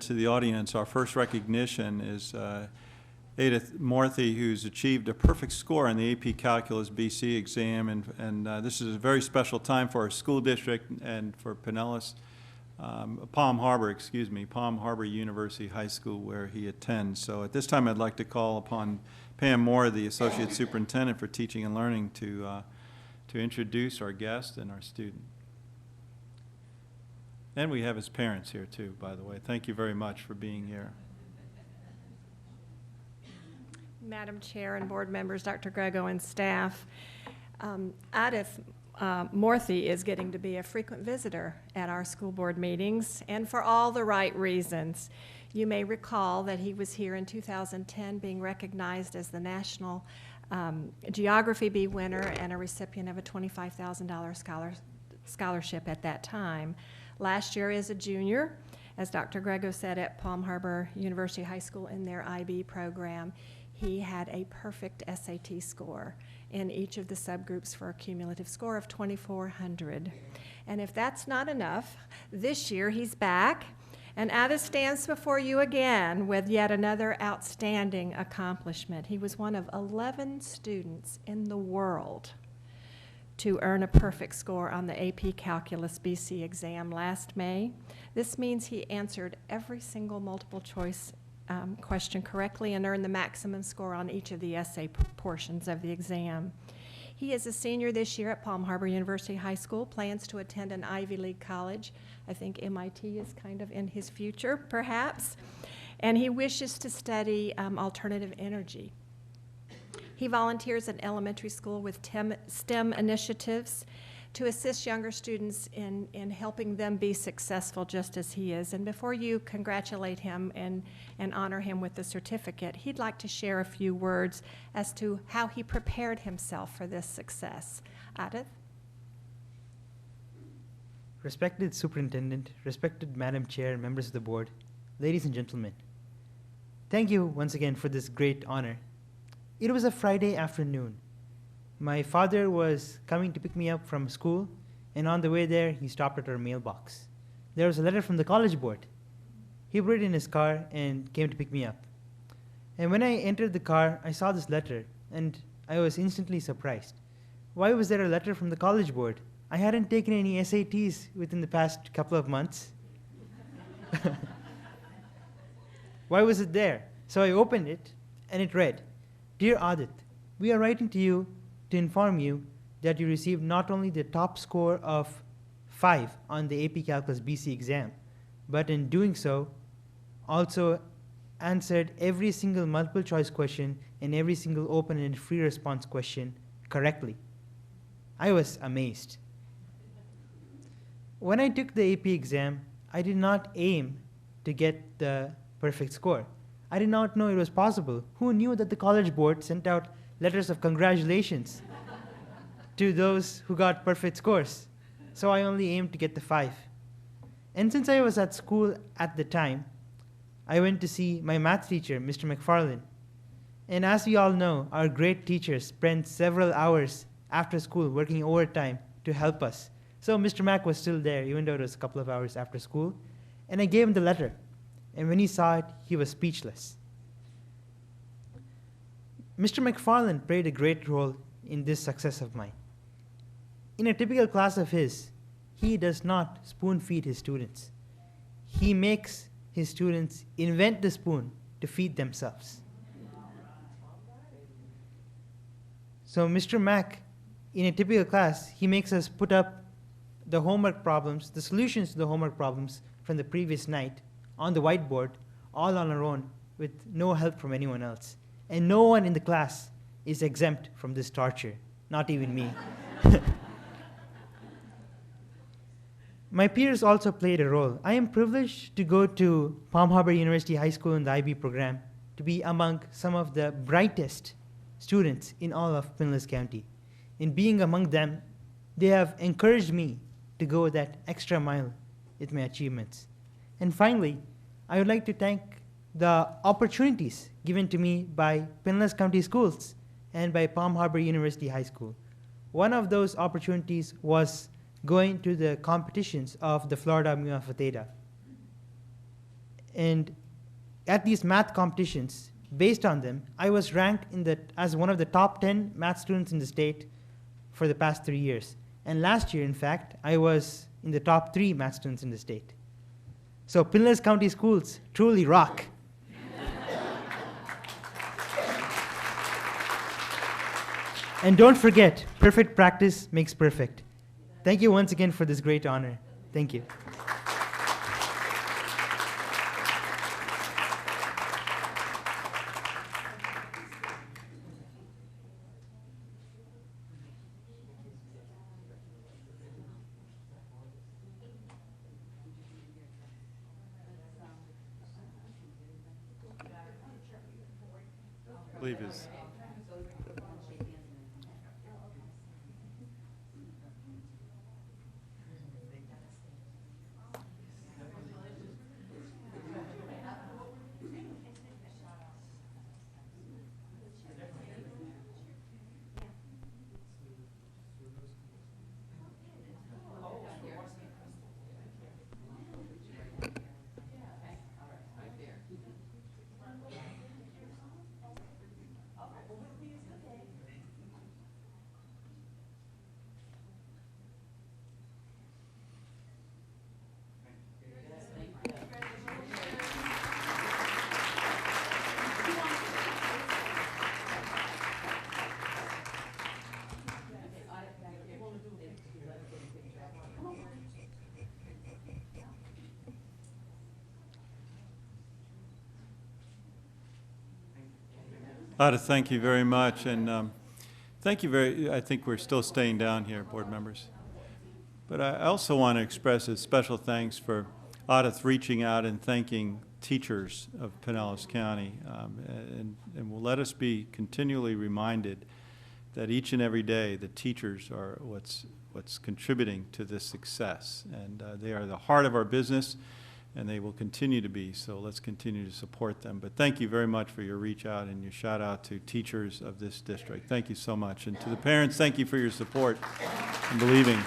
to the audience. Our first recognition is Aadith Moorth, who's achieved a perfect score in the AP Calculus BC exam, and this is a very special time for our school district and for Pinellas, Palm Harbor University High School, where he attends. So at this time, I'd like to call upon Pam Moore, the Associate Superintendent for Teaching and Learning, to introduce our guest and our student. And we have his parents here too, by the way. Thank you very much for being here. Madam Chair and board members, Dr. Grego and staff, Aadith Moorth is getting to be a frequent visitor at our school board meetings, and for all the right reasons. You may recall that he was here in 2010 being recognized as the National Geography Bee winner and a recipient of a $25,000 scholarship at that time. Last year as a junior, as Dr. Grego said, at Palm Harbor University High School in their IB program, he had a perfect SAT score in each of the subgroups for a cumulative score of 2,400. And if that's not enough, this year he's back, and Aadith stands before you again with yet another outstanding accomplishment. He was one of 11 students in the world to earn a perfect score on the AP Calculus BC exam last May. This means he answered every single multiple choice question correctly and earned the maximum score on each of the essay portions of the exam. He is a senior this year at Palm Harbor University High School, plans to attend an Ivy League college. I think MIT is kind of in his future, perhaps. And he wishes to study alternative energy. He volunteers at elementary school with STEM initiatives to assist younger students in helping them be successful just as he is. And before you congratulate him and honor him with the certificate, he'd like to share a few words as to how he prepared himself for this success. Aadith? Respected Superintendent, respected Madam Chair, members of the board, ladies and gentlemen, thank you once again for this great honor. It was a Friday afternoon. My father was coming to pick me up from school, and on the way there, he stopped at our mailbox. There was a letter from the college board. He put it in his car and came to pick me up. And when I entered the car, I saw this letter, and I was instantly surprised. Why was there a letter from the college board? I hadn't taken any SATs within the past couple of months. Why was it there? So I opened it, and it read, "Dear Aadith, we are writing to you to inform you that you received not only the top score of 5 on the AP Calculus BC exam, but in doing so, also answered every single multiple choice question and every single open and free response question correctly." I was amazed. When I took the AP exam, I did not aim to get the perfect score. I did not know it was possible. Who knew that the college board sent out letters of congratulations to those who got perfect scores? So I only aimed to get the 5. And since I was at school at the time, I went to see my math teacher, Mr. McFarlane. And as we all know, our great teachers spend several hours after school working overtime to help us. So Mr. Mack was still there, even though it was a couple of hours after school. And I gave him the letter. And when he saw it, he was speechless. Mr. McFarlane played a great role in this success of mine. In a typical class of his, he does not spoon feed his students. He makes his students invent the spoon to feed themselves. So Mr. Mack, in a typical class, he makes us put up the homework problems, the solutions to the homework problems from the previous night on the whiteboard, all on our own, with no help from anyone else. And no one in the class is exempt from this torture, not even me. My peers also played a role. I am privileged to go to Palm Harbor University High School in the IB program to be among some of the brightest students in all of Pinellas County. In being among them, they have encouraged me to go that extra mile with my achievements. And finally, I would like to thank the opportunities given to me by Pinellas County Schools and by Palm Harbor University High School. One of those opportunities was going to the competitions of the Florida Mu Alpha Theta. And at these math competitions, based on them, I was ranked as one of the top 10 math students in the state for the past 3 years. And last year, in fact, I was in the top 3 math students in the state. So Pinellas County Schools truly rock. And don't forget, perfect practice makes perfect. Thank you once again for this great honor. Thank you. I believe is. Aadith, thank you very much, and thank you I think we're still staying down here, board members. But I also want to express a special thanks for Aadith reaching out and thanking teachers of Pinellas County, and will let us be continually reminded that each and every day the teachers are what's contributing to this success, and they are the heart of our business, and they will continue to be, so let's continue to support them. But thank you very much for your reach out and your shout out to teachers of this district. Thank you so much. And to the parents, thank you for your support and believing.